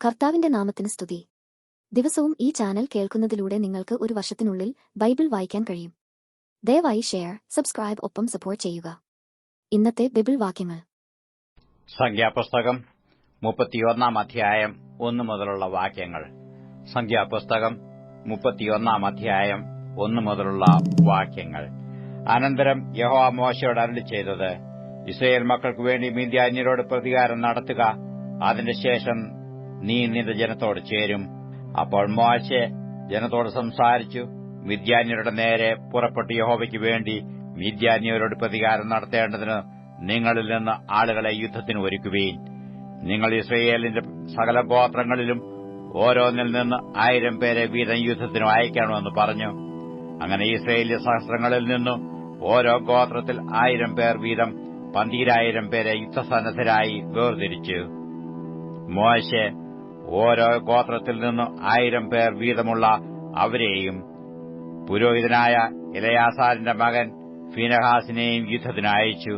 കർത്താവിന്റെ നാമത്തിന് സ്തുതി. ദിവസവും ഈ ചാനൽ കേൾക്കുന്നതിലൂടെ നിങ്ങൾക്ക് ഒരു വർഷത്തിനുള്ളിൽ ബൈബിൾ വായിക്കാൻ കഴിയും. ദയവായി ഷെയർ, സബ്സ്ക്രൈബ് ഒപ്പം സപ്പോർട്ട് ചെയ്യുക. ഇന്നത്തെ ബൈബിൾ വാക്യങ്ങൾ: സംഖ്യാപുസ്തകം 31 അധ്യായം 1 മുതലുള്ള വാക്യങ്ങൾ. സംഖ്യാപുസ്തകം 31 അധ്യായം 1 മുതലുള്ള വാക്യങ്ങൾ. അനന്തരം യഹോവ മോശയോട് അരുളിച്ചെയ്തത്: ഇസ്രായേൽ മക്കൾക്ക് വേണ്ടി മിദ്യാന്യരോട് പ്രതികാരം നടത്തുക. അതിന്റെ ശേഷം നീ നിന്റെ ജനത്തോട് ചേരും. അപ്പോൾ മോശെ ജനത്തോട് സംസാരിച്ചു. മിദ്യാന്യരുടെ നേരെ പുറപ്പെട്ട് യഹോവയ്ക്ക് വേണ്ടി മിദ്യാന്യരോട് പ്രതികാരം നടത്തേണ്ടതിന് നിങ്ങളിൽ നിന്ന് ആളുകളെ യുദ്ധത്തിന് ഒരുക്കുവീൻ. നിങ്ങൾ ഇസ്രായേലിന്റെ സകല ഗോത്രങ്ങളിലും ഓരോന്നിൽ നിന്ന് 1000 പേരെ വീതം യുദ്ധത്തിന് അയക്കണമെന്ന് പറഞ്ഞു. അങ്ങനെ ഇസ്രായേലിയ സഹസ്രങ്ങളിൽ നിന്നും ഓരോ ഗോത്രത്തിൽ 1000 പേർ വീതം 12,000 പേരെ യുദ്ധസന്നദ്ധരായി വേർതിരിച്ചു. മോശെ ഓരോ ഗോത്രത്തിൽ നിന്ന് 1000 പേർ വീതമുള്ള അവരെയും പുരോഹിതനായ എലയാസാരിന്റെ മകൻ ഫീനഹാസിനെയും യുദ്ധത്തിന് അയച്ചു.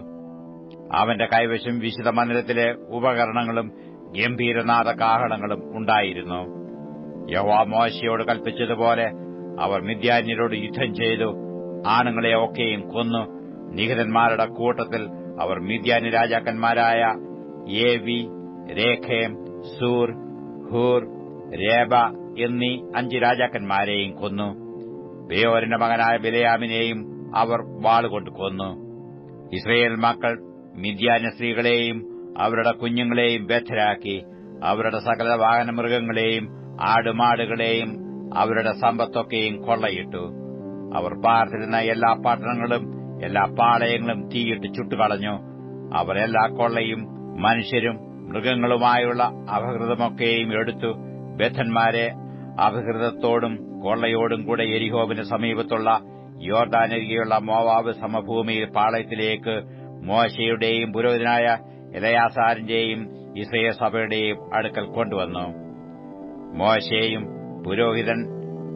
അവന്റെ കൈവശം വിശുദ്ധ മന്ദിരത്തിലെ ഉപകരണങ്ങളും ഗംഭീരനാദ കാഹളങ്ങളും ഉണ്ടായിരുന്നു. യഹോവ മോശയോട് കൽപ്പിച്ചതുപോലെ അവർ മിദ്യാന്യരോട് യുദ്ധം ചെയ്തു. ആണുങ്ങളെ ഒക്കെയും കൊന്നു. നിഹതന്മാരുടെ കൂട്ടത്തിൽ അവർ മിദ്യാന്യ രാജാക്കന്മാരായ ഏവി, രേഖേം, സൂർ, ഹൂർ, രേബ എന്നീ 5 രാജാക്കന്മാരെയും കൊന്നു. ബെയോരിന്റെ മകനായ ബിലെയാമിനെയും അവർ വാളുകൊണ്ട് കൊന്നു. ഇസ്രായേൽ മക്കൾ മിദ്യാന്യ സ്ത്രീകളെയും അവരുടെ കുഞ്ഞുങ്ങളെയും ബദ്ധരാക്കി. അവരുടെ സകല വാഹനമൃഗങ്ങളെയും ആടുമാടുകളെയും അവരുടെ സമ്പത്തൊക്കെയും കൊള്ളയിട്ടു. അവർ പാർത്തിരുന്ന എല്ലാ പട്ടണങ്ങളും എല്ലാ പാളയങ്ങളും തീയിട്ട് ചുട്ടുകളഞ്ഞു. അവർ എല്ലാ കൊള്ളയും മനുഷ്യരും മൃഗങ്ങളുമായുള്ള അപഹൃതമൊക്കെയും എടുത്തു. ബദ്ധന്മാരെ അപഹൃതത്തോടും കൊള്ളയോടും കൂടെ യെരിഹോവിന് സമീപത്തുള്ള യോർദാനരികെയുള്ള മോവാബ് സമഭൂമിയിൽ പാളയത്തിലേക്ക് മോശയുടെയും പുരോഹിതനായ എലയാസാരിന്റെയും ഇസ്രായേൽ സഭയുടെയും അടുക്കൽ കൊണ്ടുവന്നു. മോശയും പുരോഹിതൻ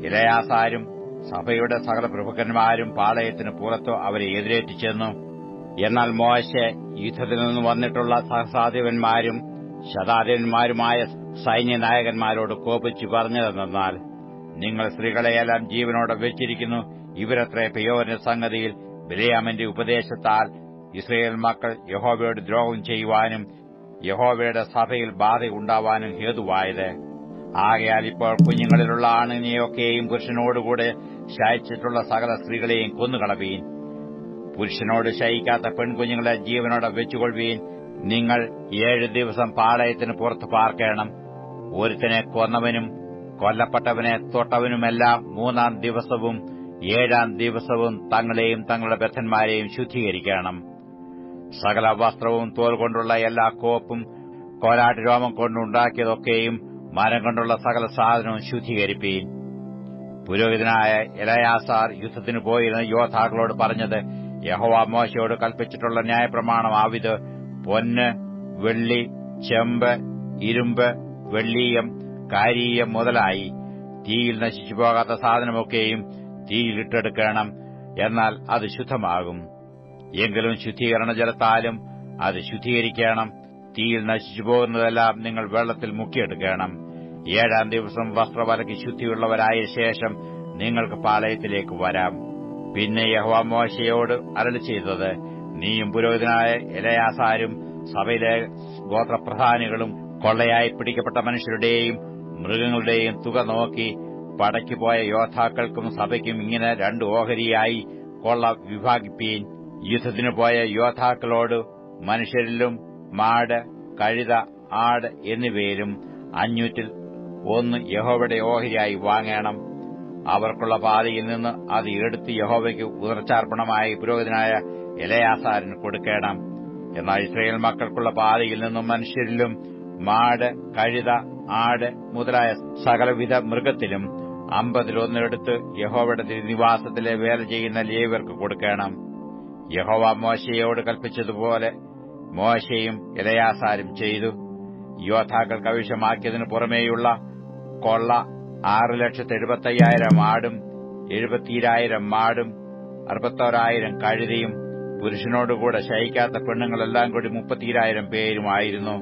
എലയാസാരും സഭയുടെ സകല പ്രഭുക്കന്മാരും പാളയത്തിന് പുറത്തു അവരെ എതിരേറ്റു ചെന്നു. എന്നാൽ മോശെ യുദ്ധത്തിൽ നിന്ന് വന്നിട്ടുള്ള സഹസ്രാധിപന്മാരും ശതാധിപന്മാരുമായ സൈന്യനായകന്മാരോട് കോപിച്ചു പറഞ്ഞതെന്നാൽ: നിങ്ങൾ സ്ത്രീകളെയെല്ലാം ജീവനോടെ വെച്ചിരിക്കുന്നു. ഇവരത്രേ പെയോരിന്റെ സംഗതിയിൽ ബിലെയാമിന്റെ ഉപദേശത്താൽ ഇസ്രായേൽ മക്കൾ യഹോവയോട് ദ്രോഹം ചെയ്യുവാനും യഹോവയുടെ സഭയിൽ ബാധയുണ്ടാവാനും ഹേതുവായത്. ആകയാൽ ഇപ്പോൾ കുഞ്ഞുങ്ങളിലുള്ള ആണിനെയൊക്കെയും പുരുഷനോടുകൂടെ ശയിച്ചിട്ടുള്ള സകല സ്ത്രീകളെയും കൊന്നുകളവീൻ. പുരുഷനോട് ശയിക്കാത്ത പെൺകുഞ്ഞുങ്ങളെ ജീവനോടെ വെച്ചുകൊള്ളുവീൻ. നിങ്ങൾ 7 ദിവസം പാളയത്തിന് പുറത്ത് പാർക്കണം. ഒരുത്തനെ കൊന്നവനും കൊല്ലപ്പെട്ടവനെ തൊട്ടവനുമെല്ലാം 3-ാം ദിവസവും 7-ാം ദിവസവും തങ്ങളെയും തങ്ങളുടെ ബദ്ധന്മാരെയും ശുദ്ധീകരിക്കണം. സകല വസ്ത്രവും തോൽ കൊണ്ടുള്ള എല്ലാ കോപ്പും കോലാട്ടുരോമം കൊണ്ടുണ്ടാക്കിയതൊക്കെയും മരം കൊണ്ടുള്ള സകല സാധനവും ശുദ്ധീകരിപ്പീൻ. പുരോഹിതനായ എലയാസാർ യുദ്ധത്തിന് പോയിരുന്ന യോദ്ധാക്കളോട് പറഞ്ഞത്: യഹോവ മോശയോട് കൽപ്പിച്ചിട്ടുള്ള ന്യായപ്രമാണമാവിത്: പൊന്ന്, വെള്ളി, ചെമ്പ്, ഇരുമ്പ്, വെള്ളീയം, കാരീയം മുതലായി തീയിൽ നശിച്ചുപോകാത്ത സാധനമൊക്കെയും തീയിലിട്ടെടുക്കണം. എന്നാൽ അത് ശുദ്ധമാകും. എങ്കിലും ശുദ്ധീകരണ ജലത്താലും അത് ശുദ്ധീകരിക്കണം. തീയിൽ നശിച്ചുപോകുന്നതെല്ലാം നിങ്ങൾ വെള്ളത്തിൽ മുക്കിയെടുക്കണം. 7-ാം ദിവസം വസ്ത്രവലയ്ക്ക് ശുദ്ധിയുള്ളവരായ ശേഷം നിങ്ങൾക്ക് പാളയത്തിലേക്ക് വരാം. പിന്നെ യഹോവ മോശയോട് അരുളിച്ചെയ്തത്: നീയും പുരോഹിതനായ എലയാസാരും സഭയിലെ ഗോത്രപ്രധാനികളും കൊള്ളയായി പിടിക്കപ്പെട്ട മനുഷ്യരുടെയും മൃഗങ്ങളുടെയും തുക നോക്കി പടയ്ക്ക് പോയ യോദ്ധാക്കൾക്കും സഭയ്ക്കും ഇങ്ങനെ 2 ഓഹരിയായി കൊള്ള വിഭാഗിപ്പീൻ. യുദ്ധത്തിനു പോയ യോദ്ധാക്കളോട് മനുഷ്യരിലും മാട്, കഴുത, ആട് എന്നിവയിലും 500-ൽ 1 യഹോവയുടെ ഓഹരിയായി വാങ്ങണം. അവർക്കുള്ള പാതിയിൽ നിന്ന് അത് എടുത്ത് യഹോവയ്ക്ക് ഉദർച്ചാർപ്പണമായി പുരോഹിതനായ എലയാസാരിന് കൊടുക്കണം. എന്നാൽ ഇസ്രായേൽ മക്കൾക്കുള്ള പാതിയിൽ നിന്നും മനുഷ്യരിലും മാട്, കഴുത, ആട് മുതലായ സകലവിധ മൃഗത്തിലും 50-ൽ 1 എടുത്ത് യഹോവയുടെ നിവാസത്തിലെ വേല ചെയ്യുന്ന ലേവ്യർക്ക് കൊടുക്കണം. യഹോവ മോശയോട് കൽപ്പിച്ചതുപോലെ മോശയും എലയാസാരും ചെയ്തു. യോദ്ധാക്കൾ കൈവശമാക്കിയതിനു പുറമേയുള്ള കൊള്ള 6,75,000 ആടും 72,000 മാടും 61,000 കഴുതയും പുരുഷനോടുകൂടെ ശയിക്കാത്ത പെണ്ണുങ്ങളെല്ലാം കൂടി 32,000 പേരുമായിരുന്നു.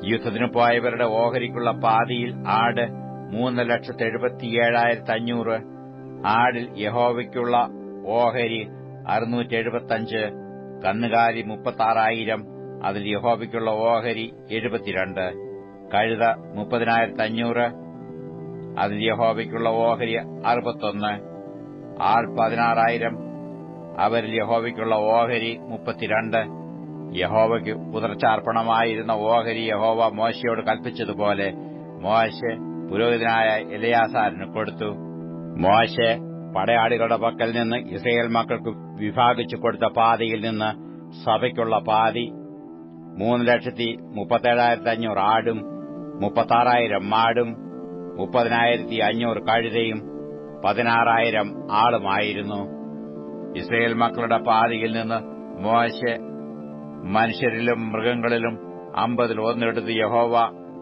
യുദ്ധത്തിനു പോയവരുടെ ഓഹരിക്കുള്ള പാതിയിൽ ആട് 3,77,500, ആടിൽ യഹോവയ്ക്കുള്ള ഓഹരി 675, കന്നുകാലി 36,000, അതിൽ യഹോവയ്ക്കുള്ള ഓഹരി 72, കഴുത 30,500, അതിൽ യഹോവയ്ക്കുള്ള ഓഹരി 61, ആൾ 16,000, അവരിൽ യഹോവയ്ക്കുള്ള ഓഹരി 32. യഹോവയ്ക്ക് ഉദർച്ചാർപ്പണമായിരുന്ന ഓഹരി യഹോവ മോശയോട് കൽപ്പിച്ചതുപോലെ മോശെ പുരോഹിതനായ എലെയാസാരിന് കൊടുത്തു. മോശെ പടയാളികളുടെ പക്കൽ നിന്ന് ഇസ്രായേൽ മക്കൾക്ക് വിഭാഗിച്ചു കൊടുത്ത പാതിയിൽ നിന്ന് സഭയ്ക്കുള്ള പാതി 3,37,500 ആടും 36,000 മാടും 30,500 കഴുതയും 16,000 ആളുമായിരുന്നു. ഇസ്രായേൽ മക്കളുടെ പാതിയിൽ നിന്ന് മോശെ മനുഷ്യരിലും മൃഗങ്ങളിലും 50 എടുത്ത് യഹോവ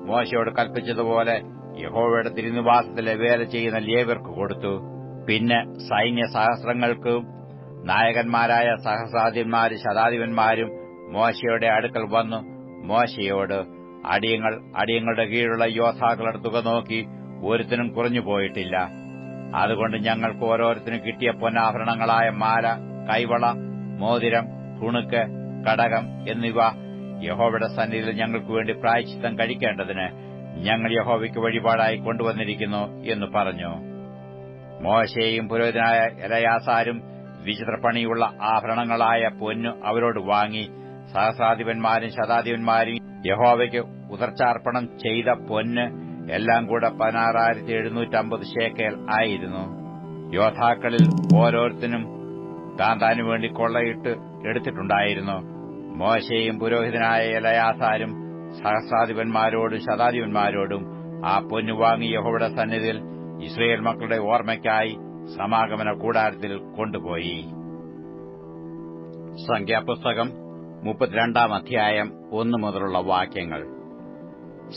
മോശയോട് കൽപ്പിച്ചതുപോലെ യഹോവയുടെ തിരുനിവാസത്തിലെ വേല ചെയ്യുന്ന ലേവ്യർക്ക് കൊടുത്തു. പിന്നെ സൈന്യ സഹസ്രങ്ങൾക്കും നായകന്മാരായ സഹസ്രാധിപന്മാരും ശതാധിപന്മാരും മോശയുടെ അടുക്കൽ വന്നു മോശയോട്, അടിയങ്ങളുടെ കീഴിലുള്ള യോദ്ധാക്കളുടെ തുക നോക്കി ഒരുത്തനും കുറഞ്ഞുപോയിട്ടില്ല. അതുകൊണ്ട് ഞങ്ങൾക്ക് ഓരോരുത്തരും കിട്ടിയ പൊന്നാഭരണങ്ങളായ മാല, കൈവള, മോതിരം, കുണുക്ക്, കടകം എന്നിവ യഹോവയുടെ സന്നിധിയിൽ ഞങ്ങൾക്ക് വേണ്ടി പ്രായശ്ചിത്തം കഴിക്കേണ്ടതിന് ഞങ്ങൾ യഹോവയ്ക്ക് വഴിപാടായി കൊണ്ടുവന്നിരിക്കുന്നു എന്ന് പറഞ്ഞു. മോശെയും പുരോഹിതനായ എലെയാസാരും വിചിത്രപ്പണിയുള്ള ആഭരണങ്ങളായ പൊന്നു അവരോട് വാങ്ങി. സഹസ്രാധിപന്മാരും ശതാധിപന്മാരും യഹോവയ്ക്ക് ഉദർച്ചാർപ്പണം ചെയ്ത പൊന്ന് എല്ലാം കൂടെ 16,750 ശേക്കെൽ ആയിരുന്നു. യോദ്ധാക്കളിൽ ഓരോരുത്തരും താന്താനു വേണ്ടി കൊള്ളയിട്ട് എടുത്തിട്ടുണ്ടായിരുന്നു. മോശെയും പുരോഹിതനായ എലെയാസാരും സഹസ്രാധിപന്മാരോടും ശതാധിപന്മാരോടും ആ പൊന്നു വാങ്ങി യഹോവയുടെ സന്നിധിയിൽ ഇസ്രായേൽ മക്കളുടെ ഓർമ്മയ്ക്കായി സമാഗമന കൂടാരത്തിൽ കൊണ്ടുപോയി. സംഖ്യാപുസ്തകം 32 അധ്യായം 1 മുതലുള്ള വാക്യങ്ങൾ.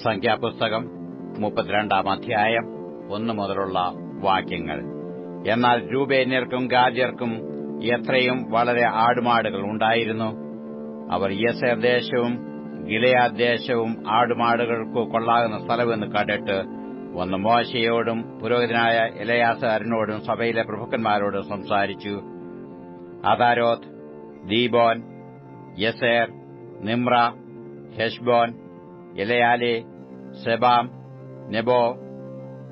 സംഖ്യാപുസ്തകം 32 അധ്യായം 1 മുതലുള്ള വാക്യങ്ങൾ. എന്നാൽ രൂബേന്യർക്കും ഗാദ്യർക്കും എത്രയും വളരെ ആടുമാടുകൾ ഉണ്ടായിരുന്നു. അവർ യസേർ ദേശവും ഗിലെയാദ് ദേശവും ആടുമാടുകൾക്ക് കൊള്ളാകുന്ന സ്ഥലമെന്ന് കണ്ടിട്ട് വന്ന് മോശയോടും പുരോഹിതനായ എലെയാസാരിനോടും സഭയിലെ പ്രഭുക്കന്മാരോടും സംസാരിച്ചു. അതാരോത്ത്, ദീബോൻ, യസേർ, നിമ്ര, ഹെശ്ബോൻ, എലെയാലെ, സെബാം, നെബോ,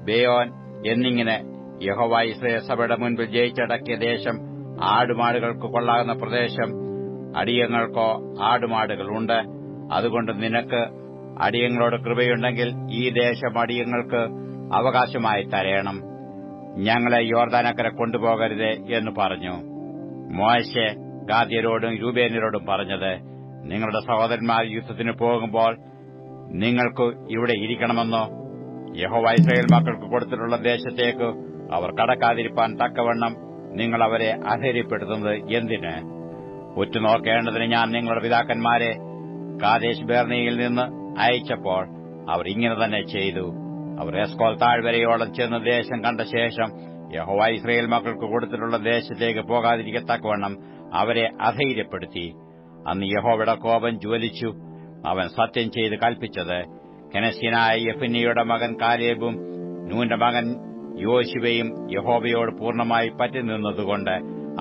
ബേയോൻ എന്നിങ്ങനെ യഹോവ ഇസ്രായേൽ സഭയുടെ മുൻപിൽ ജയിച്ചടക്കിയ ദേശം, ആടുമാടുകൾക്ക് കൊള്ളാകുന്ന പ്രദേശം, അടിയങ്ങൾക്കോ ആടുമാടുകളുണ്ട്. അതുകൊണ്ട് നിനക്ക് അടിയങ്ങളോട് കൃപയുണ്ടെങ്കിൽ ഈ ദേശം അടിയങ്ങൾക്ക് അവകാശമായി തരേണം. ഞങ്ങളെ യോർദാനക്കരെ കൊണ്ടുപോകരുതേ എന്ന് പറഞ്ഞു. മോശെ ഗാദ്യരോടും രൂബേന്യരോടും പറഞ്ഞത്, നിങ്ങളുടെ സഹോദരന്മാർ യുദ്ധത്തിന് പോകുമ്പോൾ നിങ്ങൾക്ക് ഇവിടെ ഇരിക്കണമെന്നോ? യഹോവ ഇസ്രായേൽ മക്കൾക്ക് കൊടുത്തിട്ടുള്ള ദേശത്തേക്ക് അവർ കടക്കാതിരിപ്പാൻ തക്കവണ്ണം നിങ്ങൾ അവരെ അധൈര്യപ്പെടുത്തുന്നത് എന്തിന്? ഉറ്റുനോക്കേണ്ടതിന് ഞാൻ നിങ്ങളുടെ പിതാക്കന്മാരെ കാദേശ് ബേർണിയിൽ നിന്ന് അയച്ചപ്പോൾ അവർ ഇങ്ങനെ തന്നെ ചെയ്തു. അവർ എസ്കോൽ താഴ്വരയോളം ചെന്ന് ദേശം കണ്ട ശേഷം യഹോവ ഇസ്രായേൽ മക്കൾക്ക് കൊടുത്തിട്ടുള്ള ദേശത്തേക്ക് പോകാതിരിക്കത്തക്കവണ്ണം അവരെ അധൈര്യപ്പെടുത്തി. അന്ന് യഹോവയുടെ കോപം ജ്വലിച്ചു. അവൻ സത്യം ചെയ്ത് കൽപ്പിച്ചത് കെനസ്യനായ യെഫുന്നെയുടെ മകൻ കാലേബും നൂന്റെ മകൻ യോശുവയും യഹോവയോട് പൂർണ്ണമായി പറ്റിനിന്നതുകൊണ്ട്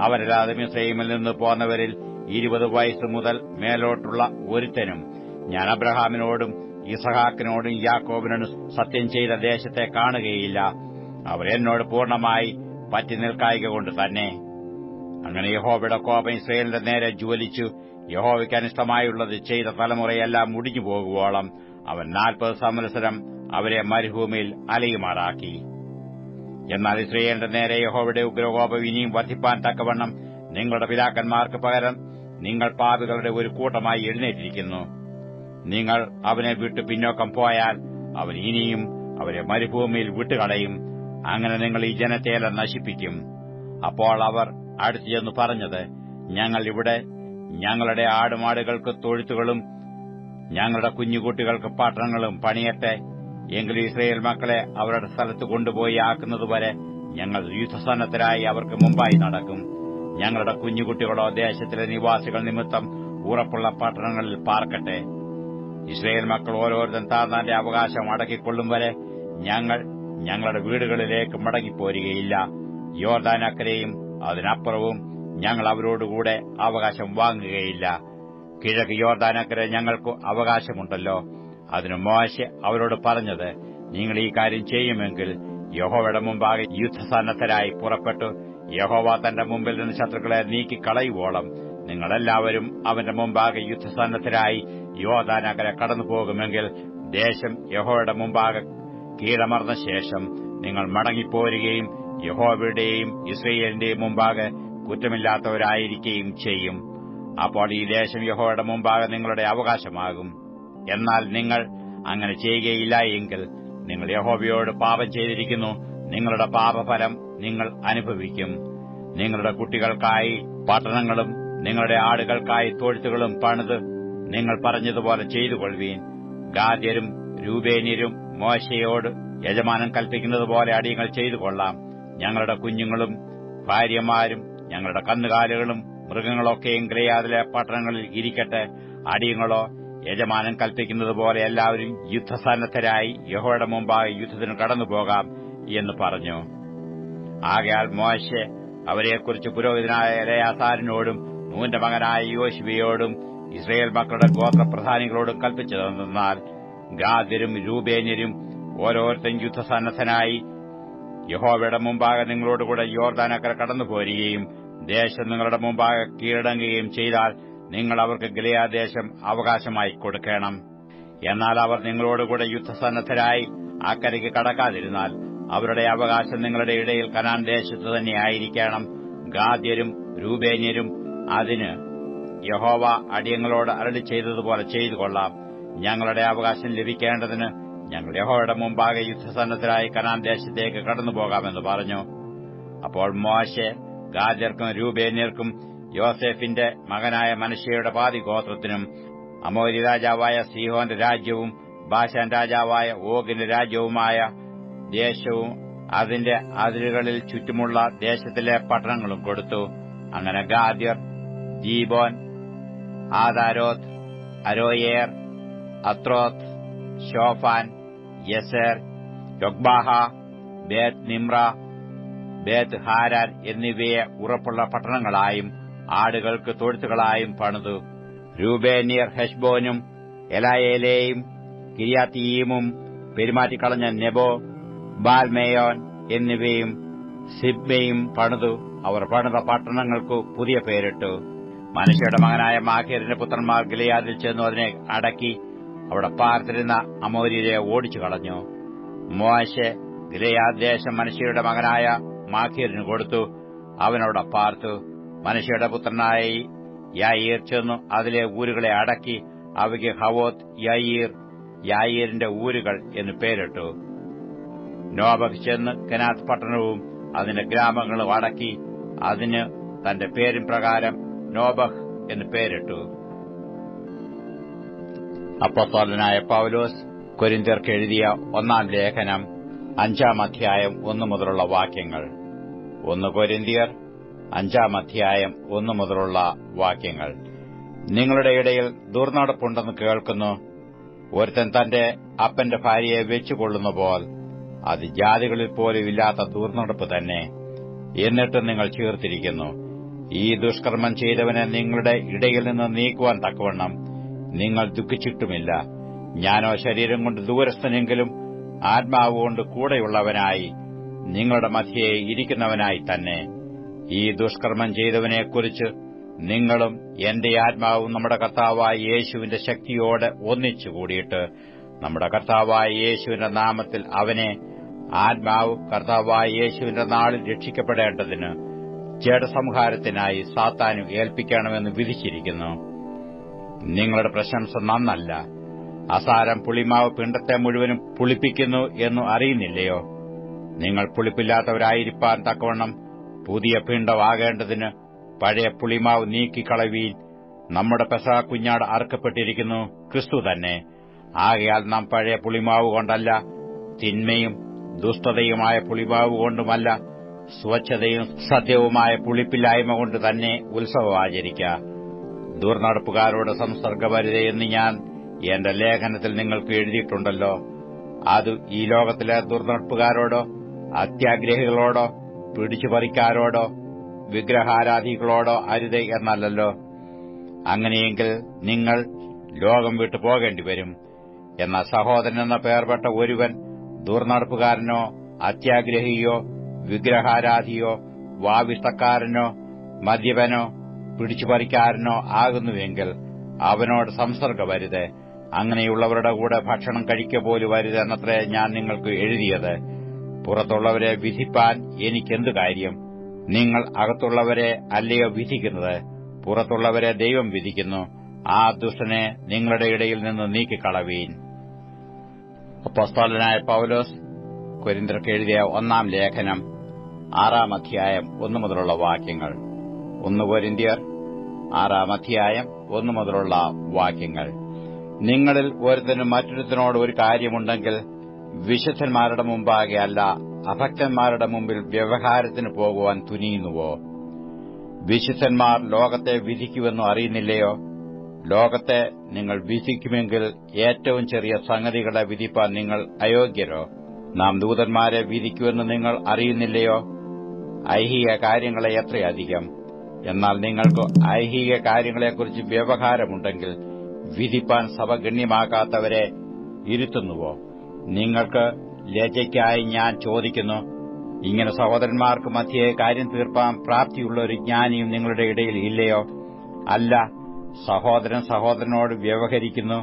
അവരല്ലാതെ മിസ്രയീമിൽ നിന്ന് പോന്നവരിൽ 20 വയസ്സ് മുതൽ മേലോട്ടുള്ള ഒരുത്തനും ഞാൻ അബ്രഹാമിനോടും ഇസഹാക്കിനോടും യാക്കോബിനോടും സത്യം ചെയ്ത ദേശത്തെ കാണുകയില്ല. അവർ എന്നോട് പൂർണ്ണമായി പറ്റി നിൽക്കായ്കൊണ്ട് തന്നെ. അങ്ങനെ യഹോവയുടെ കോപം ഇസ്രായേലിന്റെ നേരെ ജ്വലിച്ചു. യഹോവയ്ക്ക് അനിഷ്ടമായുള്ളത് ചെയ്ത തലമുറയെല്ലാം മുടിഞ്ഞു പോകുവോളം അവൻ 40 സംവത്സരം അവരെ മരുഭൂമിയിൽ അലയുമാറാക്കി. എന്നാൽ ഇസ്രായേലിന്റെ നേരെ യഹോവയുടെ ഉഗ്രകോപം ഇനിയും വർദ്ധിപ്പാൻ തക്കവണ്ണം നിങ്ങളുടെ പിതാക്കന്മാർക്ക് പകരം നിങ്ങൾ പാപികളുടെ ഒരു കൂട്ടമായി എഴുന്നേറ്റിരിക്കുന്നു. നിങ്ങൾ അവനെ വിട്ടു പിന്നോക്കം പോയാൽ അവൻ ഇനിയും അവരെ മരുഭൂമിയിൽ വിട്ടുകളയും. അങ്ങനെ നിങ്ങൾ ഈ ജനത്തെയെല്ലാം നശിപ്പിക്കും. അപ്പോൾ അവർ അടുത്തു ചെന്ന് പറഞ്ഞത്, ഞങ്ങൾ ഇവിടെ ഞങ്ങളുടെ ആടുമാടുകൾക്ക് തൊഴുത്തുകളും ഞങ്ങളുടെ കുഞ്ഞുകുട്ടികൾക്ക് പട്ടണങ്ങളും പണിയട്ടെ. എങ്കിലും ഇസ്രായേൽ മക്കളെ അവരുടെ സ്ഥലത്ത് കൊണ്ടുപോയി ആക്കുന്നതുവരെ ഞങ്ങൾ യുദ്ധസന്നദ്ധരായി അവർക്ക് മുമ്പായി നടക്കും. ഞങ്ങളുടെ കുഞ്ഞുകുട്ടികളോ ദേശത്തിലെ നിവാസികൾ നിമിത്തം ഉറപ്പുള്ള പട്ടണങ്ങളിൽ പാർക്കട്ടെ. ഇസ്രായേൽ മക്കൾ ഓരോരുത്തൻ താന്റെ അവകാശം അടക്കിക്കൊള്ളും വരെ ഞങ്ങൾ ഞങ്ങളുടെ വീടുകളിലേക്ക് മടങ്ങിപ്പോരുകയില്ല. യോർദാനക്കരെയും അതിനപ്പുറവും ഞങ്ങൾ അവരോടുകൂടെ അവകാശം വാങ്ങുകയില്ല. കിഴക്ക് യോർദാനക്കരെ ഞങ്ങൾക്ക് അവകാശമുണ്ടല്ലോ. അതിന് മോശെ അവരോട് പറഞ്ഞത്, നിങ്ങൾ ഈ കാര്യം ചെയ്യുമെങ്കിൽ യഹോവയുടെ മുമ്പാകെ യുദ്ധസന്നദ്ധരായി പുറപ്പെട്ടു യഹോവ തന്റെ മുമ്പിൽ നിന്ന് ശത്രുക്കളെ നീക്കിക്കളയുവോളം നിങ്ങളെല്ലാവരും അവന്റെ മുമ്പാകെ യുദ്ധസന്നദ്ധരായി യോർദാനക്കരെ കടന്നുപോകുമെങ്കിൽ ദേശം യഹോവയുടെ മുമ്പാകെ കീഴമർന്ന ശേഷം നിങ്ങൾ മടങ്ങിപ്പോരുകയും യഹോവയുടെയും ഇസ്രായേലിന്റെയും മുമ്പാകെ കുറ്റമില്ലാത്തവരായിരിക്കുകയും ചെയ്യും. അപ്പോൾ ഈ ദേശം യഹോവയുടെ മുമ്പാകെ നിങ്ങളുടെ അവകാശമാകും. എന്നാൽ നിങ്ങൾ അങ്ങനെ ചെയ്യുകയില്ല എങ്കിൽ നിങ്ങൾ യഹോവയോട് പാപം ചെയ്തിരിക്കുന്നു. നിങ്ങളുടെ പാപഫലം നിങ്ങൾ അനുഭവിക്കും. നിങ്ങളുടെ കുട്ടികൾക്കായി പട്ടണങ്ങളും നിങ്ങളുടെ ആടുകൾക്കായി തൊഴുത്തുകളും പണിത് നിങ്ങൾ പറഞ്ഞതുപോലെ ചെയ്തുകൊള്ളുവീൻ. ഗാദ്യരും രൂബേന്യരും മോശയോട് യജമാനൻ കൽപ്പിക്കുന്നതുപോലെ അടിയങ്ങൾ ചെയ്തുകൊള്ളാം. ഞങ്ങളുടെ കുഞ്ഞുങ്ങളും ഭാര്യമാരും ഞങ്ങളുടെ കന്നുകാലികളും മൃഗങ്ങളൊക്കെയും ഗിലെയാദിലെ പട്ടണങ്ങളിൽ ഇരിക്കട്ടെ. അടിയങ്ങളോ യജമാനൻ കൽപ്പിക്കുന്നതുപോലെ എല്ലാവരും യുദ്ധസന്നദ്ധരായി യഹോവയുടെ മുമ്പായി യുദ്ധത്തിന് കടന്നുപോകാം എന്ന് പറഞ്ഞു. ആകയാൽ മോശെ അവരെക്കുറിച്ച് പുരോഹിതനായ എലെയാസാരിനോടും നൂന്റെ മകനായ യോശുവയോടും ഇസ്രായേൽ മക്കളുടെ ഗോത്രപ്രധാനികളോടും കൽപ്പിച്ചതെന്നാൽ, ഗാദ്യരും രൂബേന്യരും ഓരോരുത്തൻ യുദ്ധസന്നദ്ധനായി യഹോവയുടെ മുമ്പാകെ നിങ്ങളോടുകൂടെ യോർദാനക്കരെ കടന്നുപോരുകയും ദേശം നിങ്ങളുടെ മുമ്പാകെ കീഴടങ്ങുകയും ചെയ്താൽ നിങ്ങൾ അവർക്ക് ഗിലെയാദ് ദേശം അവകാശമായി കൊടുക്കണം. എന്നാൽ അവർ നിങ്ങളോടുകൂടെ യുദ്ധസന്നദ്ധരായി അക്കരയ്ക്ക് കടക്കാതിരുന്നാൽ അവരുടെ അവകാശം നിങ്ങളുടെ ഇടയിൽ കനാൻ ദേശത്ത് തന്നെയായിരിക്കണം. ഗാദ്യരും രൂബേന്യരും അതിന് യഹോവ അടിയങ്ങളോട് അരുളി ചെയ്തതുപോലെ ചെയ്തുകൊള്ളാം. ഞങ്ങളുടെ അവകാശം ലഭിക്കേണ്ടതിന് ഞങ്ങൾ യഹോവയുടെ മുമ്പാകെ യുദ്ധസന്നദ്ധരായി കനാൻ ദേശത്തേക്ക് കടന്നുപോകാമെന്ന് പറഞ്ഞു. അപ്പോൾ മോശെ ഗാദ്യർക്കും രൂബേന്യർക്കും യോസേഫിന്റെ മകനായ മനശ്ശെയുടെ പാതി ഗോത്രത്തിനും അമോരി രാജാവായ സീഹോന്റെ രാജ്യവും ബാശാൻ രാജാവായ ഓഗിന്റെ രാജ്യവുമായ ദേശവും അതിന്റെ അതിരുകളിൽ ചുറ്റുമുള്ള ദേശത്തിലെ പട്ടണങ്ങളും കൊടുത്തു. അങ്ങനെ ഗാദ്യർ ജീബോൻ, ആദാരോത്ത്, അരോയേർ, അത്രോത്ത്, ശോഫാൻ, യസേർ, യൊഗ്ബാഹ, ബേത്ത് നിമ്ര, ബേത്ത് ഹാരാൻ എന്നിവയെ ഉറപ്പുള്ള പട്ടണങ്ങളായും ആടുകൾക്ക് തൊഴുത്തുകളായും പണിതു. രൂബേന്യർ ഹെശ്ബോനും എലായേലെയും കിര്യാത്തയീമും പെരുമാറ്റിക്കളഞ്ഞ നെബോ, ബാൽമേയോൻ എന്നിവയും സിബ്മയും പണിതു. അവർ പണിത പട്ടണങ്ങൾക്കു പുതിയ പേരിട്ടു. മനശ്ശെയുടെ മകനായ മാഖീറിന്റെ പുത്രന്മാർ ഗിലെയാദിൽ ചെന്നു അതിനെ അടക്കി അവിടെ പാർത്തിരുന്ന അമോര്യരെ ഓടിച്ചു കളഞ്ഞു. മോശെ ഗിലെയാദ് ദേശം മനശ്ശെയുടെ മകനായ മാഖീറിന് കൊടുത്തു. അവനവിടെ പാർത്തു. മനശ്ശെയുടെ പുത്രനായ യായീർ ചെന്നു അതിലെ ഊരുകളെ അടക്കി അവയ്ക്ക് ഹവോത്ത് യായീർ, യായീരിന്റെ ഊരുകൾ എന്ന് പേരിട്ടു. നോബഹ് ചെന്ന് കെനാത്ത് പട്ടണവും അതിന്റെ ഗ്രാമങ്ങളും അടക്കി അതിന് തന്റെ പേരിൻ പ്രകാരം നോബഹ് എന്ന് പേരിട്ടു. അപ്പോസ്തലനായ പൗലോസ് കൊരിന്ത്യർക്ക് എഴുതിയ 1-ാം ലേഖനം 5-ാം അധ്യായം 1 മുതലുള്ള വാക്യങ്ങൾ. 1 കൊരിന്ത്യർ 5-ാം അധ്യായം 1 മുതലുള്ള വാക്യങ്ങൾ. നിങ്ങളുടെ ഇടയിൽ ദുർനടപ്പുണ്ടെന്ന് കേൾക്കുന്നു. ഒരുത്തൻ തന്റെ അപ്പന്റെ ഭാര്യയെ വെച്ചുകൊള്ളുന്ന പോൽ അത് ജാതികളിൽ പോലും ഇല്ലാത്ത ദുർനടപ്പ് തന്നെ. എന്നിട്ടും നിങ്ങൾ ചീർത്തിരിക്കുന്നു. ഈ ദുഷ്കർമ്മം ചെയ്തവനെ നിങ്ങളുടെ ഇടയിൽ നിന്ന് നീക്കുവാൻ തക്കവണ്ണം നിങ്ങൾ ദുഃഖിച്ചിട്ടുമില്ല. ഞാനോ ശരീരം കൊണ്ട് ദൂരസ്ഥനെങ്കിലും ആത്മാവ് കൊണ്ട് കൂടെയുള്ളവനായി നിങ്ങളുടെ മധ്യേ ഇരിക്കുന്നവനായി തന്നെ. ഈ ദുഷ്കർമ്മം ചെയ്തവനെക്കുറിച്ച് നിങ്ങളും എന്റെ ആത്മാവും നമ്മുടെ കർത്താവായ യേശുവിന്റെ ശക്തിയോടെ ഒന്നിച്ചുകൂടിയിട്ട് നമ്മുടെ കർത്താവായ യേശുവിന്റെ നാമത്തിൽ അവനെ ആത്മാവ് കർത്താവായ യേശുവിന്റെ നാളിൽ രക്ഷിക്കപ്പെടേണ്ടതിന് ജഡസംഹാരത്തിനായി സാത്താനും ഏൽപ്പിക്കണമെന്ന് വിധിച്ചിരിക്കുന്നു. നിങ്ങളുടെ പ്രശംസ നന്നല്ല. അസാരം പുളിമാവ് പിണ്ടത്തെ മുഴുവനും പുളിപ്പിക്കുന്നു എന്നു അറിയുന്നില്ലയോ? നിങ്ങൾ പുളിപ്പില്ലാത്തവരായിരിക്കാൻ തക്കവണ്ണം പുതിയ പിണ്ടമാകേണ്ടതിന് പഴയ പുളിമാവ് നീക്കിക്കളവീൻ. നമ്മുടെ പെസഹ കുഞ്ഞാട് അറുക്കപ്പെട്ടിരിക്കുന്നു, ക്രിസ്തു തന്നെ. ആകയാൽ നാം പഴയ പുളിമാവ് കൊണ്ടല്ല, തിന്മയും ദുഷ്ടതയുമായ പുളിമാവ് കൊണ്ടുമല്ല, സ്വച്ഛതയും സത്യവുമായ പുളിപ്പില്ലായ്മ കൊണ്ട് തന്നെ ഉത്സവം ആചരിക്ക. ദുർനടപ്പുകാരോട് സംസർഗവരുതെന്ന് ഞാൻ എന്റെ ലേഖനത്തിൽ നിങ്ങൾക്ക് എഴുതിയിട്ടുണ്ടല്ലോ. അത് ഈ ലോകത്തിലെ ദുർനടപ്പുകാരോടോ, അത്യാഗ്രഹികളോടോ, പിടിച്ചുപറിക്കാരോടോ, വിഗ്രഹാരാധികളോടോ അരുത് എന്നല്ലല്ലോ. അങ്ങനെയെങ്കിൽ നിങ്ങൾ ലോകം വിട്ടു പോകേണ്ടിവരും. എന്നാൽ സഹോദരനെന്ന പേർപ്പെട്ട ഒരുവൻ ദുർനടപ്പുകാരനോ, അത്യാഗ്രഹിയോ, വിഗ്രഹാരാധിയോ, വാവിഷ്ടക്കാരനോ, മദ്യപനോ, പിടിച്ചുപറിക്കാരനോ ആകുന്നുവെങ്കിൽ അവനോട് സംസർഗമരുത്. അങ്ങനെയുള്ളവരുടെ കൂടെ ഭക്ഷണം കഴിക്കപ്പോലും വരുതെന്നത്രേ ഞാൻ നിങ്ങൾക്ക് എഴുതിയത്. പുറത്തുള്ളവരെ വിധിപ്പാൻ എനിക്കെന്തു കാര്യം? നിങ്ങൾ അകത്തുള്ളവരെ അല്ലയോ വിധിക്കുന്നത്? പുറത്തുള്ളവരെ ദൈവം വിധിക്കുന്നു. ആ ദുഷ്ടനെ നിങ്ങളുടെ ഇടയിൽ നിന്ന് നീക്കിക്കളവീൻ. അപ്പോസ്തലനായ പൗലോസ് കൊരിന്ത്യർക്ക് എഴുതിയ 1-ാം ലേഖനം 6-ാം അധ്യായം 1 മുതലുള്ള വാക്യങ്ങൾ. 1 കൊരിന്ത്യർ 6-ാം അധ്യായം 1 മുതലുള്ള വാക്യങ്ങൾ. നിങ്ങളിൽ ഒരുത്തന് മറ്റൊരുത്തനോട് ഒരു കാര്യമുണ്ടെങ്കിൽ വിശുദ്ധന്മാരുടെ മുമ്പാകെ അല്ല, അഭക്തന്മാരുടെ മുമ്പിൽ വ്യവഹാരത്തിന് പോകുവാൻ തുനിയുന്നുവോ? വിശുദ്ധന്മാർ ലോകത്തെ വിധിക്കുമെന്നും അറിയുന്നില്ലയോ? ലോകത്തെ നിങ്ങൾ വിധിക്കുമെങ്കിൽ ഏറ്റവും ചെറിയ സംഗതികളെ വിധിപ്പാൻ നിങ്ങൾ അയോഗ്യരോ? നാം ദൂതന്മാരെ വിധിക്കുമെന്ന് നിങ്ങൾ അറിയുന്നില്ലയോ? ഐഹിക കാര്യങ്ങളെ എത്രയധികം! എന്നാൽ നിങ്ങൾക്ക് ഐഹിക കാര്യങ്ങളെക്കുറിച്ച് വ്യവഹാരമുണ്ടെങ്കിൽ വിധിപ്പാൻ സഭ ഗണ്യമാക്കാത്തവരെ ഇരുത്തുന്നുവോ? നിങ്ങൾക്ക് ലജ്ജയ്ക്കായി ഞാൻ ചോദിക്കുന്നു. ഇങ്ങനെ സഹോദരന്മാർക്ക് മധ്യേ കാര്യം തീർപ്പാൻ പ്രാപ്തിയുള്ള ഒരു ജ്ഞാനിയും നിങ്ങളുടെ ഇടയിൽ ഇല്ലയോ? അല്ല, സഹോദരൻ സഹോദരനോട് വ്യവഹരിക്കുന്നു,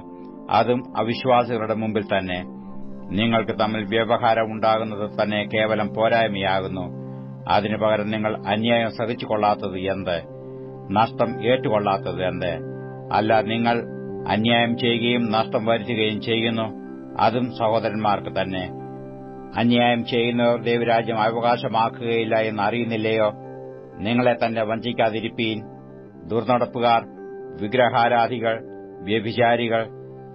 അതും അവിശ്വാസികളുടെ മുമ്പിൽ തന്നെ. നിങ്ങൾക്ക് തമ്മിൽ വ്യവഹാരം ഉണ്ടാകുന്നത് തന്നെ കേവലം പോരായ്മയാകുന്നു. അതിനു പകരം നിങ്ങൾ അന്യായം സഹിച്ചുകൊള്ളാത്തത് എന്ത്? നഷ്ടം ഏറ്റുകൊള്ളാത്തത് എന്ത്? അല്ല, നിങ്ങൾ അന്യായം ചെയ്യുകയും നഷ്ടം വരുത്തുകയും ചെയ്യുന്നു, അതും സഹോദരന്മാർക്ക് തന്നെ. അന്യായം ചെയ്യുന്നവർ ദൈവരാജ്യം അവകാശമാക്കുകയില്ല എന്ന് അറിയുന്നില്ലയോ? നിങ്ങളെ തന്നെ വഞ്ചിക്കാതിരിപ്പീൻ. ദുർനടപ്പുകാർ, വിഗ്രഹാരാധികൾ, വ്യഭിചാരികൾ,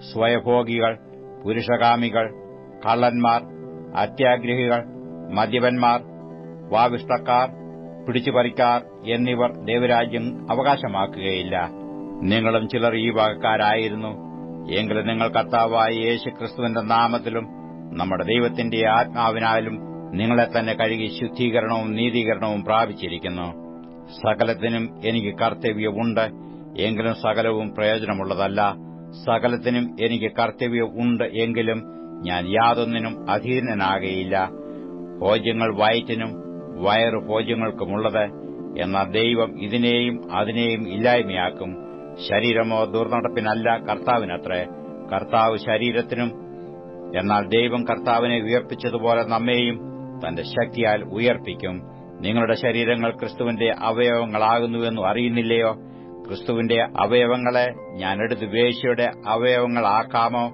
സ്വയഭോഗികൾ, പുരുഷകാമികൾ, കള്ളന്മാർ, അത്യാഗ്രഹികൾ, മദ്യപന്മാർ, വാവിഷ്ടക്കാർ, പിടിച്ചുപറിക്കാർ എന്നിവർ ദൈവരാജ്യം അവകാശമാക്കുകയില്ല. നിങ്ങളും ചിലർ ഈ വകക്കാരായിരുന്നു. എങ്കിലും നിങ്ങൾ കർത്താവായ യേശുക്രിസ്തുവിന്റെ നാമത്തിലും നമ്മുടെ ദൈവത്തിന്റെ ആത്മാവിനാലും നിങ്ങളെ തന്നെ കഴുകി ശുദ്ധീകരണവും നീതീകരണവും പ്രാപിച്ചിരിക്കുന്നു. സകലത്തിനും എനിക്ക് കർത്തവ്യമുണ്ട്, എങ്കിലും സകലവും പ്രയോജനമുള്ളതല്ല. സകലത്തിനും എനിക്ക് കർത്തവ്യമുണ്ട്, എങ്കിലും ഞാൻ യാതൊന്നിനും അധീനനാകയില്ല. ഭോജ്യങ്ങൾ വയറ്റിനും വയറു ഭോജ്യങ്ങൾക്കുമുള്ളത്. എന്നാൽ ദൈവം ഇതിനെയും അതിനെയും ഇല്ലായ്മയാക്കും. ശരീരമോ ദുർനടപ്പിനല്ല, കർത്താവിനത്രേ. കർത്താവ് ശരീരത്തിനും. എന്നാൽ ദൈവം കർത്താവിനെ ഉയർപ്പിച്ചതുപോലെ നമ്മെയും തന്റെ ശക്തിയാൽ ഉയർപ്പിക്കും. നിങ്ങളുടെ ശരീരങ്ങൾ ക്രിസ്തുവിന്റെ അവയവങ്ങളാകുന്നുവെന്നും അറിയുന്നില്ലയോ? ക്രിസ്തുവിന്റെ അവയവങ്ങളെ ഞാൻ എടുത്ത് വേശ്യയുടെ അവയവങ്ങളാക്കാമോ?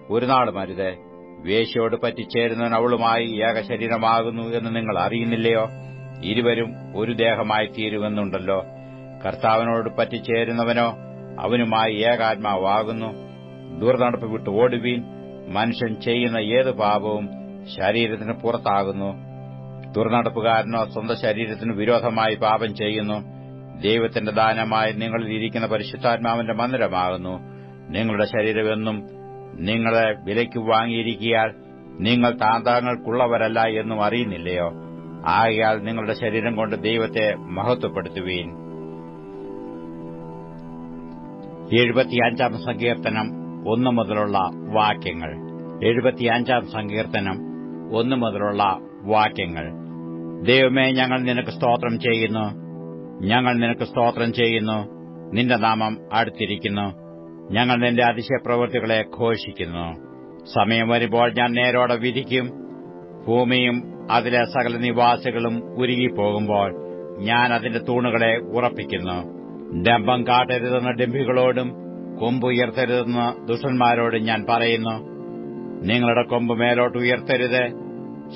ഒരു നാളും അരുത്. വേശ്യയോട് പറ്റിച്ചേരുന്നവൻ അവളുമായി ഏകശരീരമാകുന്നു എന്ന് നിങ്ങൾ അറിയുന്നില്ലയോ? ഇരുവരും ഒരു ദേഹമായി തീരുമെന്നുണ്ടല്ലോ. കർത്താവിനോട് പറ്റിച്ചേരുന്നവനോ അവനുമായി ഏകാത്മാവാകുന്നു. ദുർനടപ്പ് വിട്ട് ഓടുവീൻ. മനുഷ്യൻ ചെയ്യുന്ന ഏത് പാപവും ശരീരത്തിന് പുറത്താകുന്നു. ദുർനടപ്പുകാരനോ സ്വന്തം ശരീരത്തിന് വിരോധമായി പാപം ചെയ്യുന്നു. ദൈവത്തിന്റെ ദാനമായി നിങ്ങളിൽ ഇരിക്കുന്ന പരിശുദ്ധാത്മാവിന്റെ മന്ദിരമാകുന്നു. നിങ്ങളുടെ ശരീരമെന്നും നിങ്ങളെ വിലയ്ക്ക് വാങ്ങിയിരിക്കിയാൽ നിങ്ങൾ താന്താങ്ങൾക്കുള്ളവരല്ല എന്നും അറിയുന്നില്ലയോ? ആകയാൽ നിങ്ങളുടെ ശരീരം കൊണ്ട് ദൈവത്തെ മഹത്വപ്പെടുത്തുവീൻ. 75-ാം സങ്കീർത്തനം 1 മുതലുള്ള വാക്യങ്ങൾ. 75-ാം സങ്കീർത്തനം 1 മുതലുള്ള വാക്യങ്ങൾ. ദൈവമേ, ഞങ്ങൾ നിനക്ക് സ്തോത്രം ചെയ്യുന്നു, ഞങ്ങൾ നിനക്ക് സ്തോത്രം ചെയ്യുന്നു. നിന്റെ നാമം അടുത്തിരിക്കുന്നു. ഞങ്ങൾ നിന്റെ അതിശയപ്രവൃത്തികളെ ഘോഷിക്കുന്നു. സമയം വരുമ്പോൾ ഞാൻ നേരോടെ വിധിക്കും. ഭൂമിയും അതിലെ സകല നിവാസികളും ഉരുകിപ്പോകുമ്പോൾ ഞാൻ അതിന്റെ തൂണുകളെ ഉറപ്പിക്കുന്നു. ഡംഭം കാട്ടരുതെന്ന് ഡംഭികളോടും കൊമ്പുയർത്തരുതെന്ന് ദുഷ്ടന്മാരോടും ഞാൻ പറയുന്നു. നിങ്ങളുടെ കൊമ്പ് മേലോട്ട് ഉയർത്തരുത്,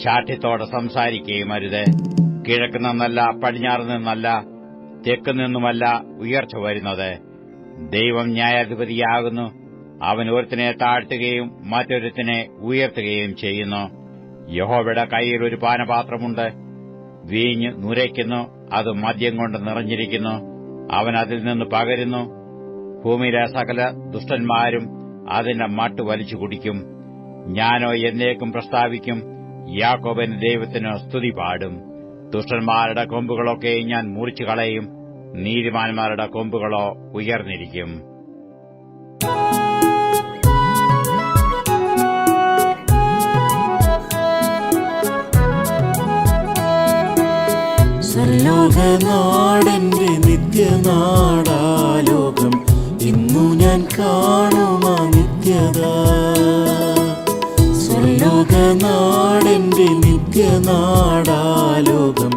ശാഠ്യത്തോടെ സംസാരിക്കുകയും അരുത്. കിഴക്ക് നിന്നല്ല, പടിഞ്ഞാറ് നിന്നല്ല, തെക്ക് നിന്നുമല്ല ഉയർച്ച വരുന്നത്. ദൈവം ന്യായാധിപതിയാകുന്നു. അവൻ ഒരുത്തിനെ താഴ്ത്തുകയും മറ്റൊരുത്തിനെ ഉയർത്തുകയും ചെയ്യുന്നു. യഹോവയുടെ കൈയിൽ ഒരു പാനപാത്രമുണ്ട്, വീഞ്ഞ് നുരയ്ക്കുന്നു, അത് മദ്യം കൊണ്ട് നിറഞ്ഞിരിക്കുന്നു. അവൻ അതിൽ നിന്ന് പകരുന്നു. ഭൂമിയിലെ സകല ദുഷ്ടന്മാരും അതിന്റെ മട്ട് വലിച്ചു കുടിക്കും. ഞാനോ എന്നേക്കും പ്രസ്താവിക്കും, യാക്കോബിന്റെ ദൈവത്തിന് സ്തുതി പാടും. ദുഷ്ടന്മാരുടെ കൊമ്പുകളൊക്കെ ഞാൻ മുറിച്ചു കളയും, നീതിമാന്മാരുടെ കൊമ്പുകളോ ഉയർന്നിരിക്കും. സർലോകനാടെന്റെ നിത്യനാടാലോകം, ഇന്നു ഞാൻ കാണുമാ നിത്യത. സർലോകനാടെന്റെ നിത്യനാടാലോകം,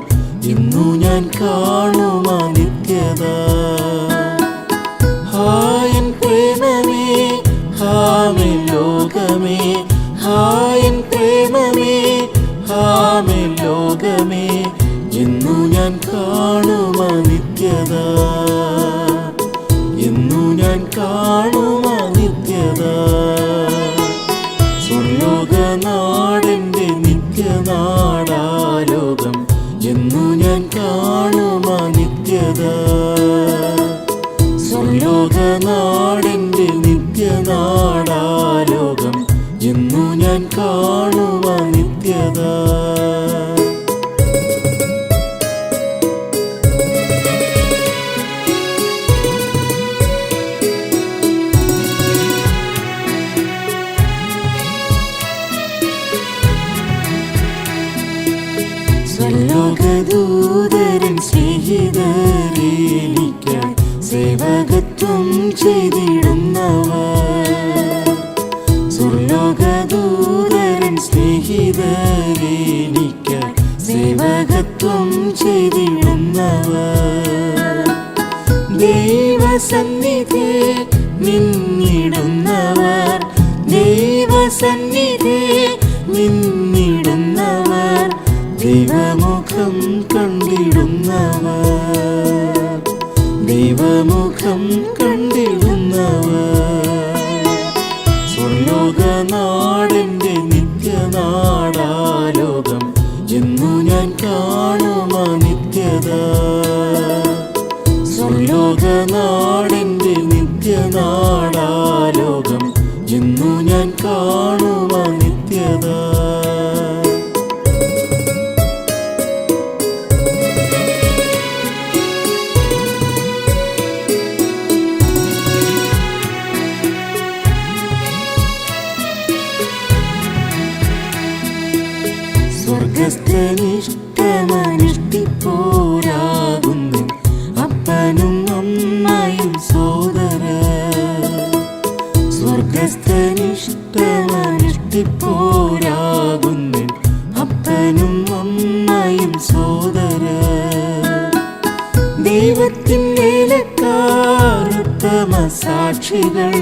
ഇന്നു ഞാൻ കാണുമാ നിത്യത. ഹായൻ പ്രേമമേ, ഹാമേ ലോകമേ, ഹായൻ പ്രേമമേ, ഹാമേ ലോകമേ, എന്നു ഞാൻ കാണുമാ നിത്യത. എന്നു ഞാൻ കാണുമാ നിത്യത. സ്വർലോകനാടെന്റെ നിത്യനാടാലോകം, എന്നു ഞാൻ കാണുമാ നിത്യത. സ്വർലോകനാടെന്റെ നിത്യനാടാലോകം, എന്നു ഞാൻ കാണുമാ നിത്യത. സ്വർലോകദൂതരൻ സ്നേഹിതരേനിക്കായി സേവകത്വം ചെയ്തിടുന്നവർ. സ്വർലോകദൂതരൻ സ്നേഹിതരേനിക്കായി സേവകത്വം ചെയ്തിടുന്നവർ. ദൈവസന്നിധി നിന്നിടുന്നവർ, ദൈവസന്നിധി നിന്നിടുന്നവർ, ദൈവമുഖം കണ്ടിടുന്നവർ, ദൈവമുഖം കണ്ടിടുന്നവർ. സ്വർലോകനാടെന്റെ നിത്യനാടാലോകം, എന്നു ഞാൻ കാണുമാ നിത്യത. സ്വർലോകനാടെന്റെ നിത്യനാടാലോകം, എന്നു ഞാൻ കാണുമാ നിത്യത. സ്വർഗസ്ഥനിഷ്ടമനുഷ്ഠിപ്പോരാകുന്നു അപ്പനും അമ്മയും സോദര. സ്വർഗസ്ഥനിഷ്ടമനുഷ്ഠിപ്പോരാകുന്നു അപ്പനും അമ്മയും സോദര. ദൈവത്തിൻ വേലക്കാർ ഉത്തമ സാക്ഷികൾ,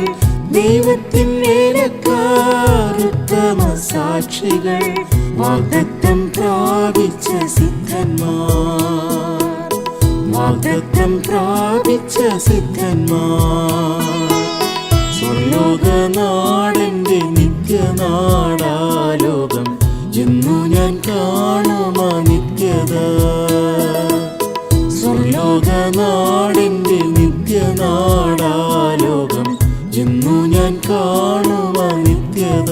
ദൈവത്തിൻ വേലക്കാർ ഉത്തമ സാക്ഷികൾ, വാഗ്ദത്തം പ്രാപിച്ച സിദ്ധന്മാർ, വാഗ്ദത്തം പ്രാപിച്ച സിദ്ധന്മാർ. സ്വർലോകനാടെന്റെ നിത്യനാടാലോകം, എന്നു ഞാൻ കാണുമാ നിത്യത. സ്വർലോകനാടെന്റെ നിത്യനാടാലോകം, എന്നു ഞാൻ കാണുമാ നിത്യത.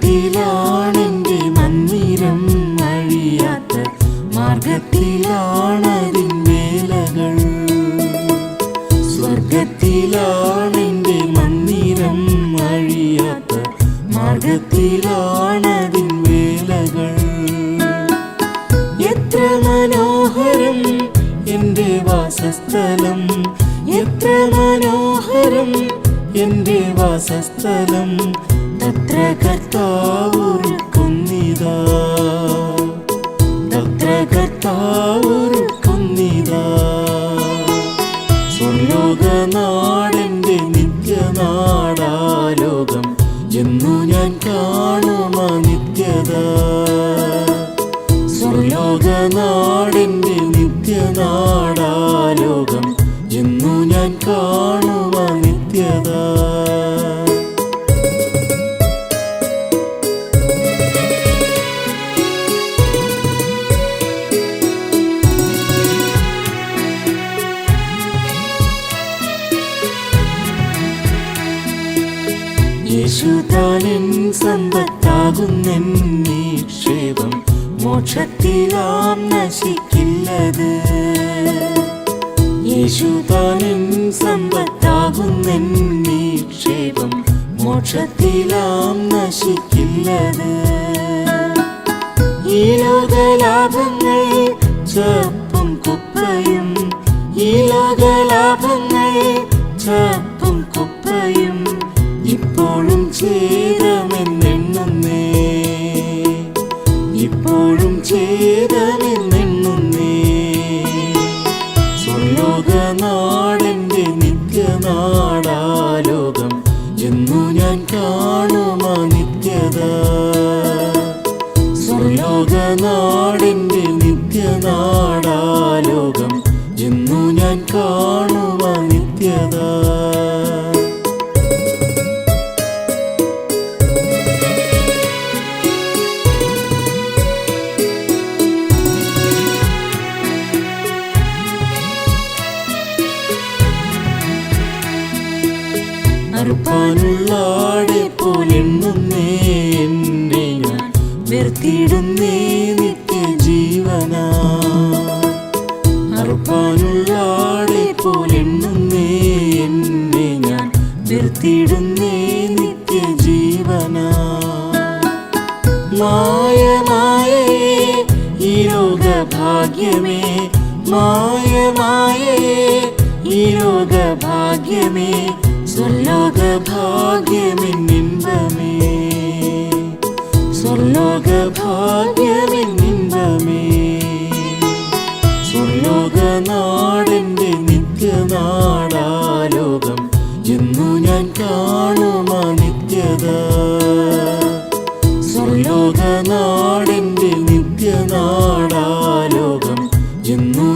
സ്വർഗത്തിലാണെന്റെ മന്ദിരം, അഴിയാത്ത മാർഗത്തിലാണതിൻ വേലകൾ. സ്വർഗത്തിലാണെന്റെ മന്ദിരം, അഴിയാത്ത മാർഗത്തിലാണതിൻ വേലകൾ. എത്ര മനോഹരം എന്റെ വാസസ്ഥലം, എത്ര മനോഹരം എന്റെ വാസസ്ഥലം, തത്ര കർത്താവൊരുക്കുന്നിതാ, തത്ര കർത്താവൊരുക്കുന്നിതാ. സ്വർലോകനാടെന്റെ നിത്യനാടാലോകം, എന്നു ഞാൻ കാണുമാ നിത്യത. സ്വർലോകനാടെന്റെ നിത്യനാടാലോകം, എന്നു ഞാൻ കാണുമാ നിത്യത. നിത്യത. യേശുതാനെൻ സമ്പത്താകുന്നെൻ നിക്ഷേപം, മോക്ഷത്തിലാം നശിക്കില്ലത്. യേശുതാനെൻ സമ്പത്താകുന്നെൻ നിക്ഷേപം, മോക്ഷത്തിലാം നശിക്കില്ലത്. ഈ ലോകലാഭങ്ങൾ ചപ്പും കുപ്പയും, ഈ ലോകലാഭങ്ങൾ ചപ്പും കുപ്പയും, ഇപ്പോഴും ഛേദമെന്നെണ്ണുന്നേ, ഇപ്പോഴും ഛേദമെന്നെണ്ണുന്നേ. സ്വർലോകനാടെന്റെ നിത്യനാടാലോകം, എന്നു ഞാൻ കാണുമാ നിത്യത. സ്വർലോകനാടെന്റെ നിത്യനാടാലോകം, എന്നു ഞാൻ കാണുമാ നിത്യത. അറുപ്പാനുള്ളാടെ പോലെണ്ണുന്നേ എന്നെ ഞാൻ, വെറുത്തിടുന്നേ നിത്യജീവനാ. അറുപ്പാനുള്ളാടെ പോലെണ്ണുന്നേ എന്നെ ഞാൻ, വെറുത്തിടുന്നേ നിത്യജീവനാ. മായമായേ ഈ ലോകഭാഗ്യമേ, മായമായേ ഈ ലോകഭാഗ്യമേ, സ്വർലോകഭാഗ്യമെന്നിൻപമേ, സ്വർലോകഭാഗ്യമെന്നിൻപമേ. സ്വർലോകനാടെന്റെ നിത്യനാടാലോകം, എന്നു ഞാൻ കാണുമാ നിത്യത. സ്വർലോകനാടെന്റെ നിത്യനാടാലോകം, എന്നു